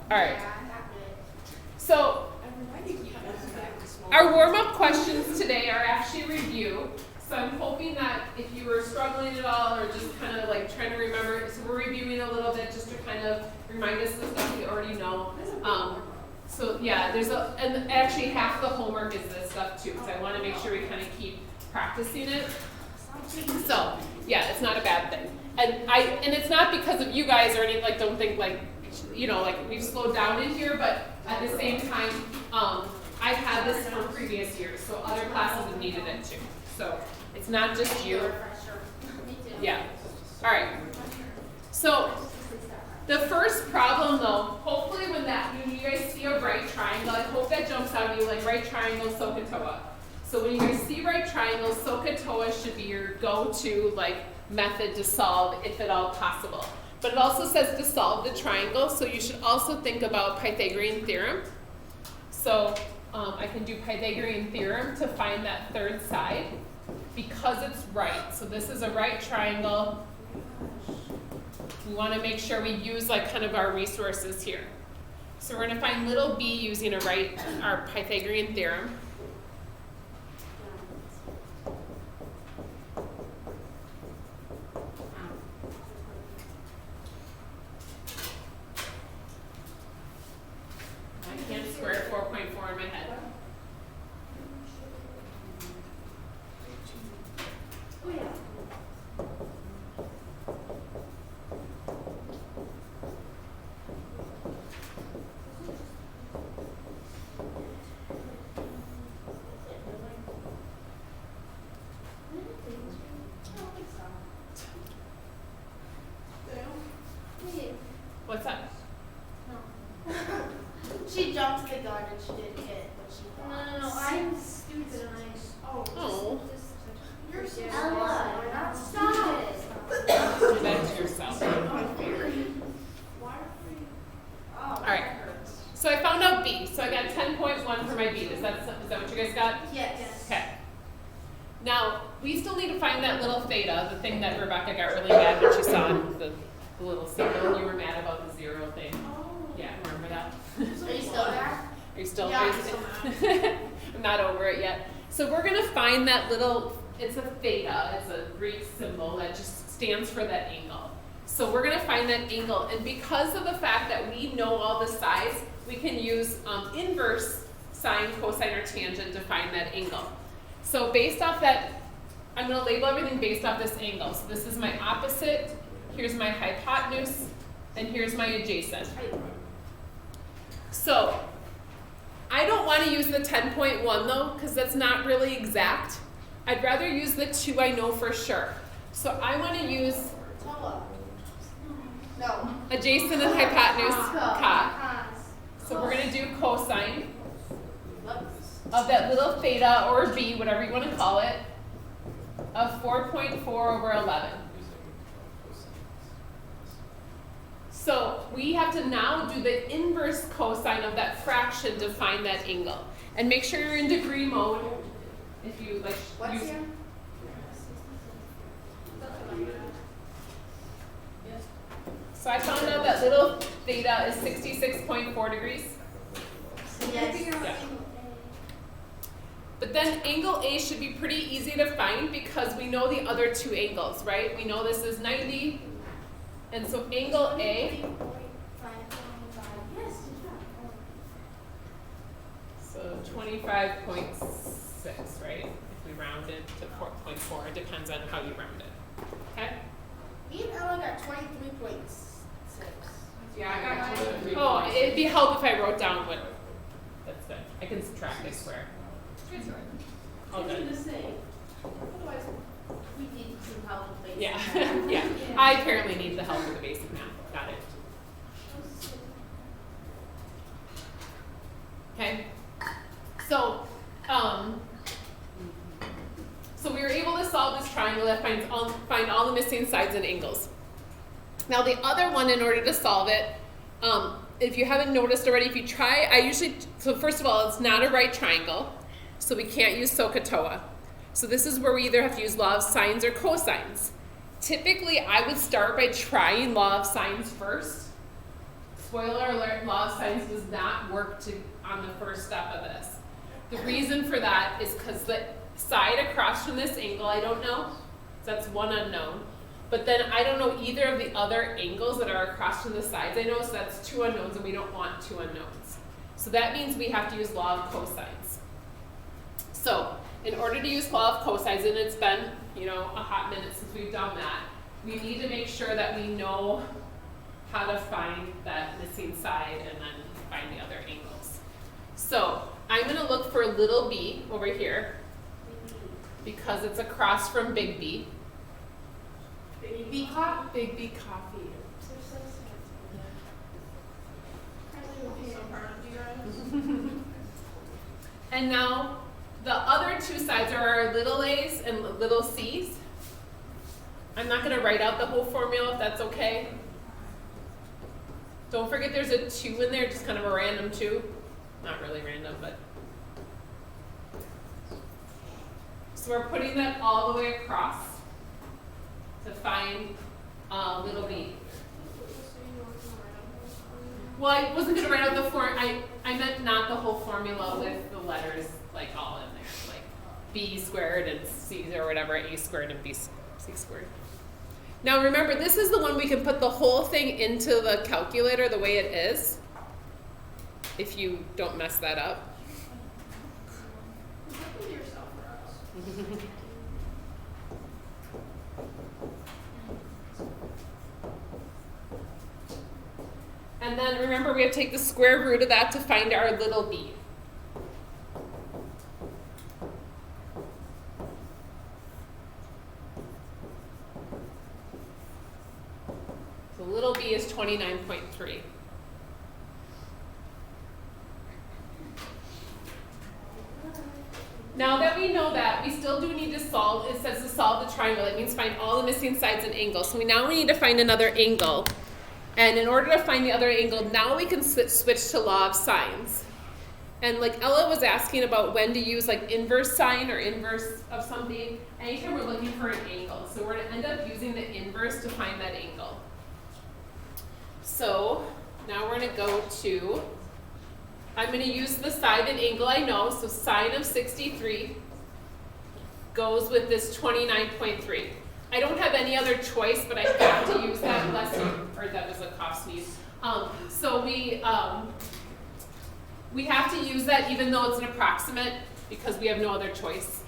All right. So our warm-up questions today are actually a review. So I'm hoping that if you were struggling at all or just kind of like trying to remember, so we're reviewing a little bit just to kind of remind us of the stuff we already know. So yeah, and actually half the homework is this stuff too, because I want to make sure we kind of keep practicing it. So yeah, it's not a bad thing. And it's not because of you guys or anything, like don't think like, like we've slowed down in here, but at the same time, I've had this for previous years, so other classes have needed it too. So it's not just you. Yeah. All right. So the first problem though, hopefully when you guys see a right triangle, I hope that jumps out at you like right triangle, SOHCAHTOA. So when you guys see right triangle, SOHCAHTOA should be your go-to like method to solve if at all possible. But it also says to solve the triangle, so you should also think about Pythagorean theorem. So I can do Pythagorean theorem to find that third side because it's right. So this is a right triangle. We want to make sure we use like kind of our resources here. So we're going to find little b using our Pythagorean theorem. I can't square 4.4 in my head. Oh yeah. What's that? No. She jumped the gun and she didn't hit what she thought. No, I'm stupid and Oh. You're so Ella, we're not stupid. Do that to yourself. All right. So I found out b. So I got 10.1 for my b. Is that what you guys got? Yes. Okay. Now we still need to find that little theta, the thing that Rebecca got really mad when she saw the little symbol. You were mad about the 0 thing. Yeah, remember that? Are you still there? Are you still? Yeah, I'm still mad. I'm not over it yet. So we're gonna find that little. It's a theta. It's a Greek symbol that just stands for that angle. So we're gonna find that angle, and because of the fact that we know all the sides, we can use inverse sine, cosine, or tangent to find that angle. So based off that, I'm gonna label everything based off this angle. So this is my opposite. Here's my hypotenuse, and here's my adjacent. So I don't want to use the 10.1 though, because that's not really exact. I'd rather use the 2 I know for sure. So I want to use adjacent and hypotenuse, cot. So we're going to do cosine of that little theta or b, whatever you want to call it, of 4.4 over 11. So we have to now do the inverse cosine of that fraction to find that angle. And make sure you're in degree mode. If you like What's use here? So I found out that little theta is 66.4 degrees. Yes. Yeah. But then angle A should be pretty easy to find because we know the other two angles, right? We know this is 90. And so angle A, so 25.6, right? If we round it to 4.4, it depends on how you round it. Okay? Me and Ella got 23.6. Yeah, I got 23. Oh, it'd be helpful if I wrote down what. That's good. I can subtract a square. Oh, good. Otherwise, we need some help with basic Yeah, math. yeah. I apparently need the help with the basic math. Got it. Okay. So we were able to solve this triangle that find all the missing sides and angles. Now the other one, in order to solve it, if you haven't noticed already, if you try, so first of all, it's not a right triangle, so we can't use SOHCAHTOA. So this is where we either have to use law of sines or cosines. Typically, I would start by trying law of sines first. spoiler alert, law of sines does not work on the first step of this. The reason for that is because the side across from this angle, I don't know. That's one unknown. But then I don't know either of the other angles that are across from the sides I know, so that's two unknowns, and we don't want two unknowns. So that means we have to use law of cosines. So in order to use law of cosines, and it's been, a hot minute since we've done that, we need to make sure that we know how to find that missing side and then find the other angles. So I'm going to look for little b over here because it's across from big B. Big B coffee. Big B coffee. And now the other two sides are our little a's and little c's. I'm not going to write out the whole formula if that's okay. Don't forget there's a 2 in there, just kind of a random 2. Not really random, but. So we're putting that all the way across to find little b. Well, I wasn't going to write out the I meant not the whole formula with the letters like all in there, like b squared and c or whatever, a squared and c squared. Now remember, this is the one we can put the whole thing into the calculator the way it is, if you don't mess that up. And then remember, we have to take the square root of that to find our little b. So little b is 29.3. Now that we know that, we still do need to solve. It says to solve the triangle. It means find all the missing sides and angles. So now we need to find another angle. And in order to find the other angle, now we can switch to law of sines. And like Ella was asking about when to use like inverse sine or inverse of something, anytime we're looking for an angle. So we're going to end up using the inverse to find that angle. So now we're going to go to, I'm going to use the side and angle I know. So sine of 63 goes with this 29.3. I don't have any other choice, but I have to use that lesson, or that was a cough sneeze. So we have to use that even though it's an approximate because we have no other choice.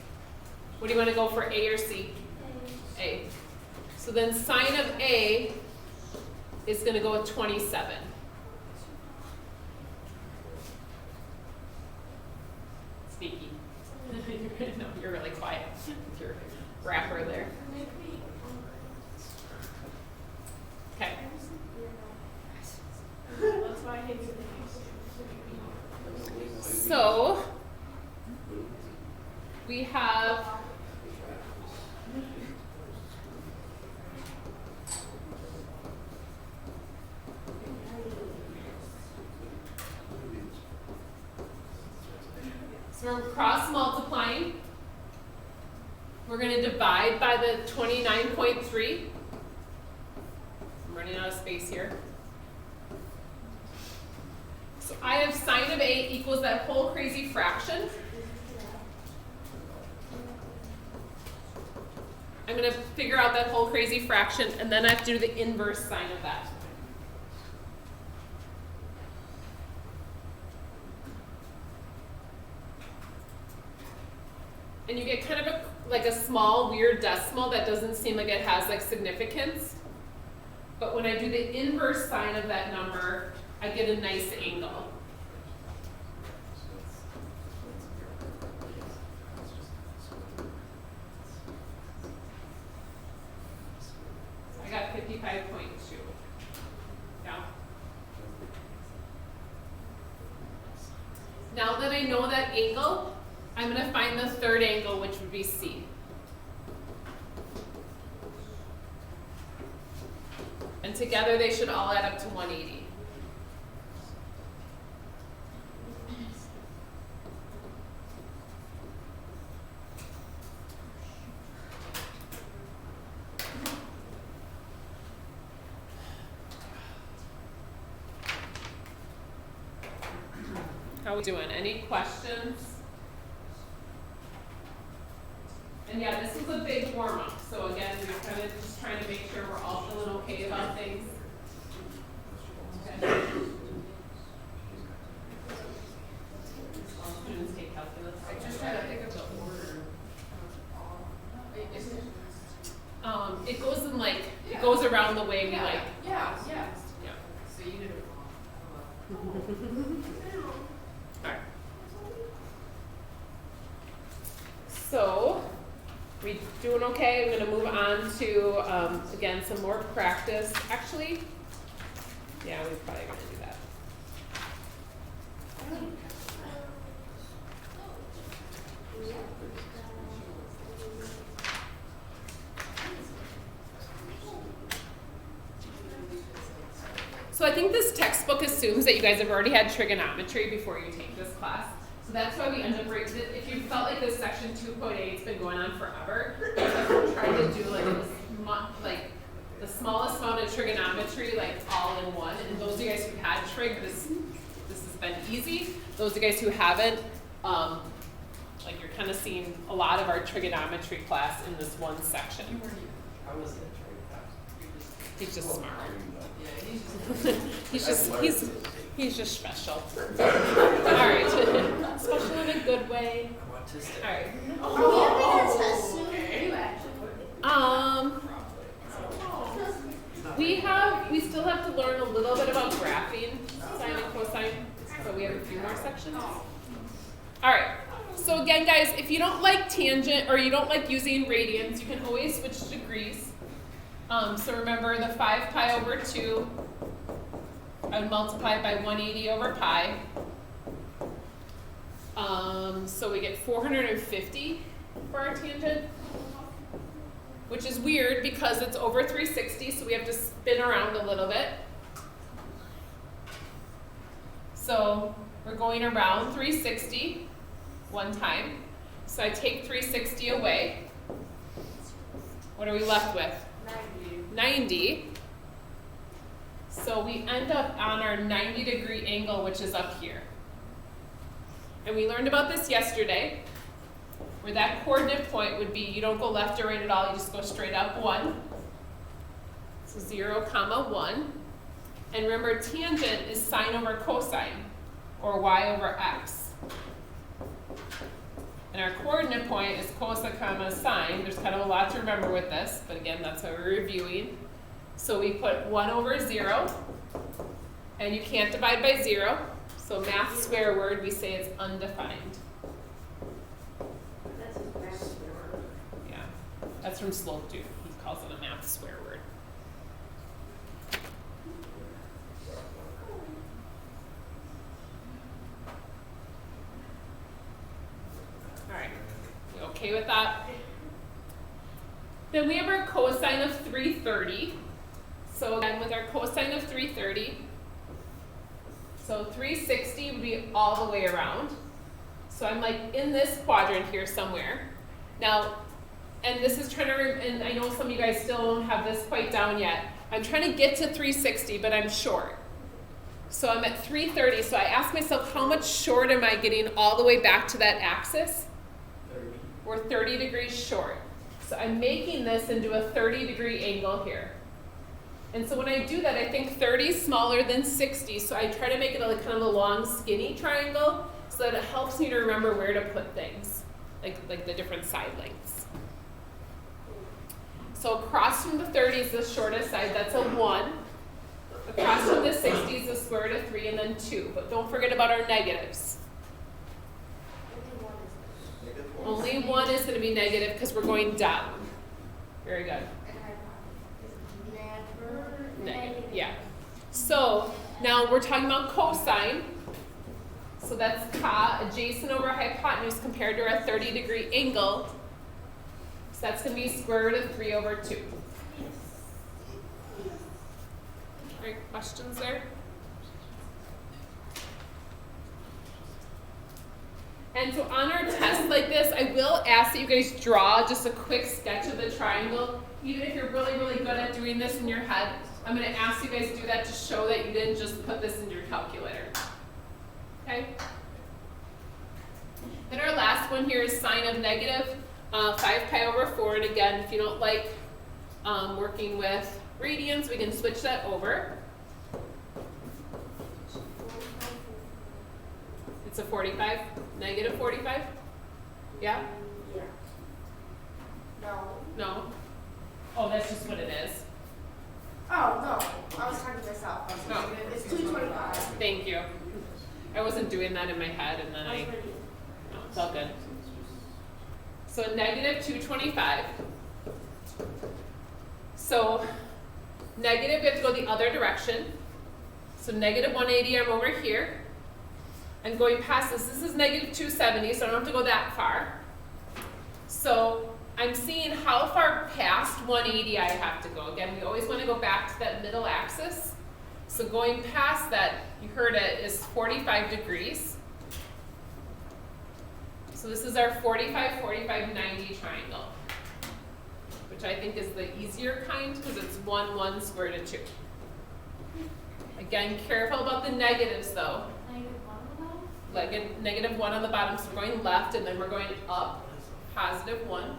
What do you want to go for, A or C? A. So then sine of A is going to go with 27. Sneaky. No, you're really quiet with your wrapper there. Okay. So we have so we're cross multiplying. We're going to divide by the 29.3. I'm running out of space here. So I have sine of A equals that whole crazy fraction. I'm going to figure out that whole crazy fraction, and then I have to do the inverse sine of that. And you get kind of like a small weird decimal that doesn't seem like it has like significance. But when I do the inverse sine of that number, I get a nice angle. I got 55.2. Yeah. Now that I know that angle, I'm going to find the third angle, which would be C. And together they should all add up to 180. How we doing? Any questions? And yeah, this is a big warm-up. So again, we're kind of just trying to make sure we're all feeling okay about things. Okay. All students take calculus. I just had to pick up the order. It goes in like, it goes around the way we like. Yeah. Yeah. So you did it wrong. Alright. So, we doing okay? I'm gonna move on to, again, some more practice. Actually, yeah, we're probably gonna do that. So I think this textbook assumes that you guys have already had trigonometry before you take this class. So that's why we end up breaking it. If you felt like this section 2.8 has been going on forever, we're trying to do like this, like the smallest amount of trigonometry, like all in one. And those of you guys who had trig, this has been easy. Those of you guys who haven't, like you're kind of seeing a lot of our trigonometry class in this one section. I was in trade class. He's just smart. Yeah, he's just special. All right, special in a good way. Autistic. All right. We still have to learn a little bit about graphing, sine and cosine. So we have a few more sections. All right. So again, guys, if you don't like tangent or you don't like using radians, you can always switch to degrees. So remember the 5 pi over 2, I would multiply it by 180 over pi. So we get 450 for our tangent, which is weird because it's over 360, so we have to spin around a little bit. So we're going around 360 one time. So I take 360 away. What are we left with? 90. So we end up on our 90-degree angle, which is up here. And we learned about this yesterday, where that coordinate point would be, you don't go left or right at all, you just go straight up 1. So 0, 1. And remember, tangent is sine over cosine, or y over x. And our coordinate point is cosine, sine. There's kind of a lot to remember with this, but again, that's how we're reviewing. So we put 1 over 0, and you can't divide by 0. So math swear word, we say it's undefined. That's a math swear word. Yeah, that's from Slope Dude. He calls it a math swear word. All right, you okay with that? Then we have our cosine of 330. So again, with our cosine of 330, so 360 would be all the way around. So I'm like in this quadrant here somewhere. Now, and this is trying to, and I know some of you guys still don't have this quite down yet. I'm trying to get to 360, but I'm short. So I'm at 330, so I ask myself, how much short am I getting all the way back to that axis? 30. We're 30 degrees short. So I'm making this into a 30-degree angle here. And so when I do that, I think 30 is smaller than 60, so I try to make it a kind of a long, skinny triangle so that it helps me to remember where to put things, like the different side lengths. So across from the 30 is the shortest side, that's a 1. Across from the 60 is the square root of 3 and then 2. But don't forget about our negatives. Only 1 is going to be negative because we're going down. Very good. Negative, yeah. So now we're talking about cosine. So that's adjacent over hypotenuse compared to our 30-degree angle. So that's going to be square root of 3 over 2. All right, questions there? And so on our test like this, I will ask that you guys draw just a quick sketch of the triangle. Even if you're really, really good at doing this in your head, I'm going to ask you guys to do that to show that you didn't just put this in your calculator. Okay? one here is sine of negative 5 pi over 4. And again, if you don't like working with radians, we can switch that over. It's a 45, negative 45? Yeah? Yeah. No. No? Oh, that's just what it is. Oh, no. I was talking to myself. I was No. thinking it's 225. Thank you. I wasn't doing that in my head, and then I was ready. no, it's all good. So negative 225. So negative, we have to go the other direction. So negative 180, I'm over here. I'm going past this. This is negative 270, so I don't have to go that far. So I'm seeing how far past 180 I have to go. Again, we always want to go back to that middle axis. So going past that, you heard it, is 45 degrees. So this is our 45, 45, 90 triangle, which I think is the easier kind because it's 1, 1, square root of 2. Again, careful about the negatives though. Like a negative 1 on the bottom, so we're going left and then we're going up, positive 1.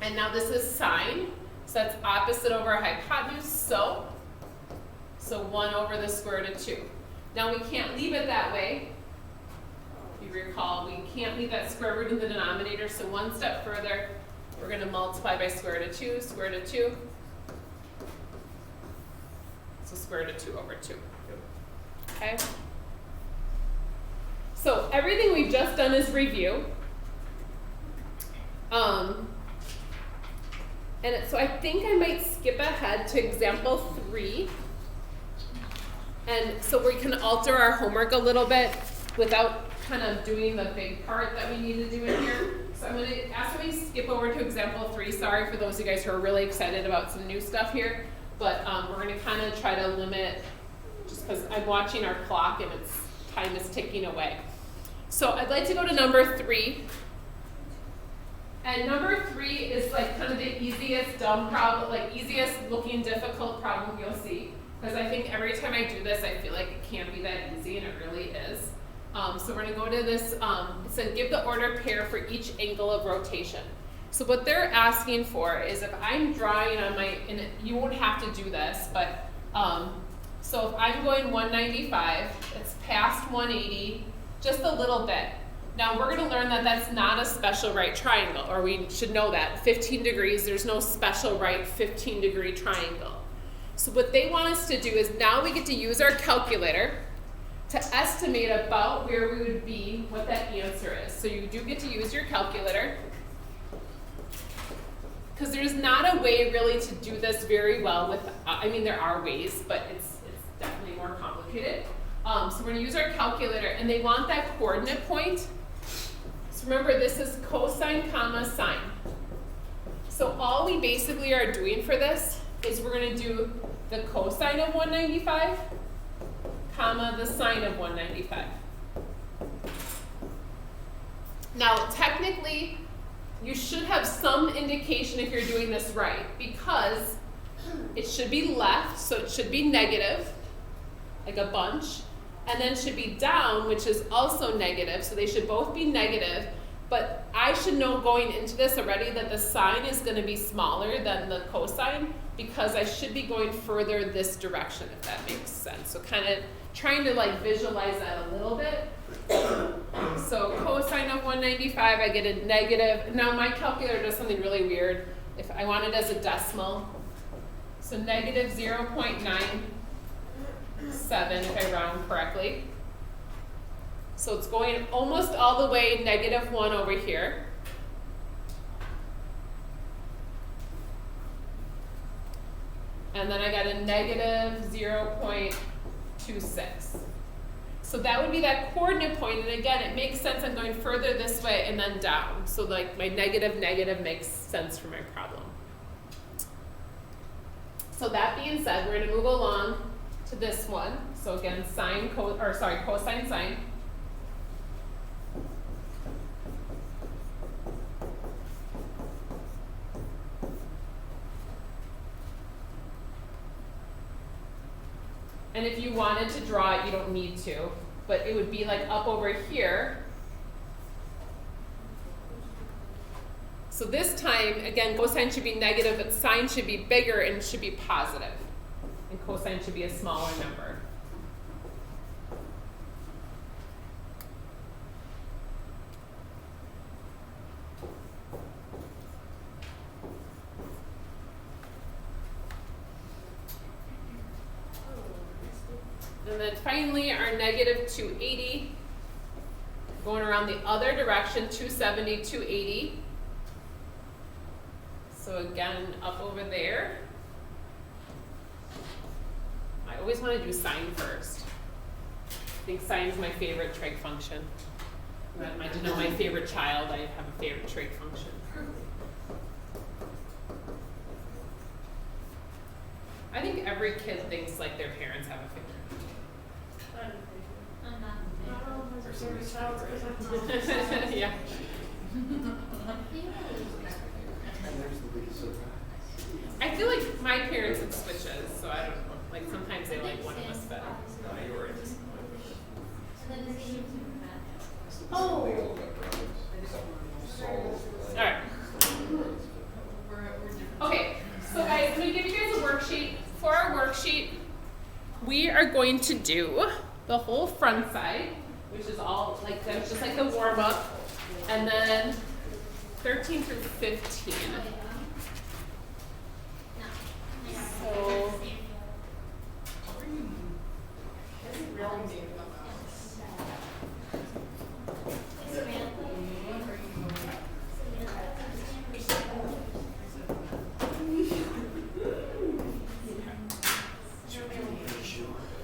And now this is sine, so that's opposite over hypotenuse, so 1 over the square root of 2. Now we can't leave it that way. If you recall, we can't leave that square root in the denominator, so one step further, we're going to multiply by square root of 2, square root of 2. So square root of 2 over 2. Okay? So everything we've just done is review. So I think I might skip ahead to example 3. And so we can alter our homework a little bit without kind of doing the big part that we need to do in here. So I'm going to ask that we skip over to example 3. Sorry for those of you guys who are really excited about some new stuff here. But we're going to kind of try to limit, just because I'm watching our clock and time is ticking away. So I'd like to go to number 3. And number 3 is like kind of the easiest dumb problem, like easiest looking difficult problem you'll see. Because I think every time I do this, I feel like it can't be that easy, and it really is. So we're going to go to this, it said give the order pair for each angle of rotation. So what they're asking for is if I'm drawing on my, and you won't have to do this, but so if I'm going 195, it's past 180, just a little bit. Now we're going to learn that that's not a special right triangle, or we should know that. 15 degrees, there's no special right 15-degree triangle. So what they want us to do is now we get to use our calculator to estimate about where we would be, what that answer is. So you do get to use your calculator, because there's not a way really to do this very well with, I mean there are ways, but it's definitely more complicated. So we're going to use our calculator, and they want that coordinate point. So remember, this is cosine comma sine. So all we basically are doing for this is we're going to do the cosine of 195, comma the sine of 195. Now technically, you should have some indication if you're doing this right, because it should be left, so it should be negative, like a bunch, and then should be down, which is also negative, so they should both be negative, but I should know going into this already that the sine is going to be smaller than the cosine, because I should be going further this direction, if that makes sense. So kind of trying to like visualize that a little bit. So cosine of 195, I get a negative. Now my calculator does something really weird. If I want it as a decimal, so negative 0.97 if I round correctly. So it's going almost all the way negative 1 over here. And then I got a negative 0.26. So that would be that coordinate point, and again, it makes sense I'm going further this way and then down. So like my negative makes sense for my problem. So that being said, we're going to move along to this one. So again, cosine sine. And if you wanted to draw it, you don't need to, but it would be like up over here, So this time, again, cosine should be negative, but sine should be bigger and should be positive. And cosine should be a smaller number. And then finally, our negative 280, going around the other direction, 270, 280. So again, up over there. I always want to do sine first. I think sine is my favorite trig function. To know my favorite child, I have a favorite trig function. I think every kid thinks like their parents have a favorite. I'm not. Yeah. I feel like my parents had switches, so I don't know. Like sometimes they like one of us better. Oh. Alright. Okay, so guys, I'm going to give you guys a worksheet. For our worksheet, we are going to do the whole front side, which is all like that's just like the warm up, and then 13 through 15.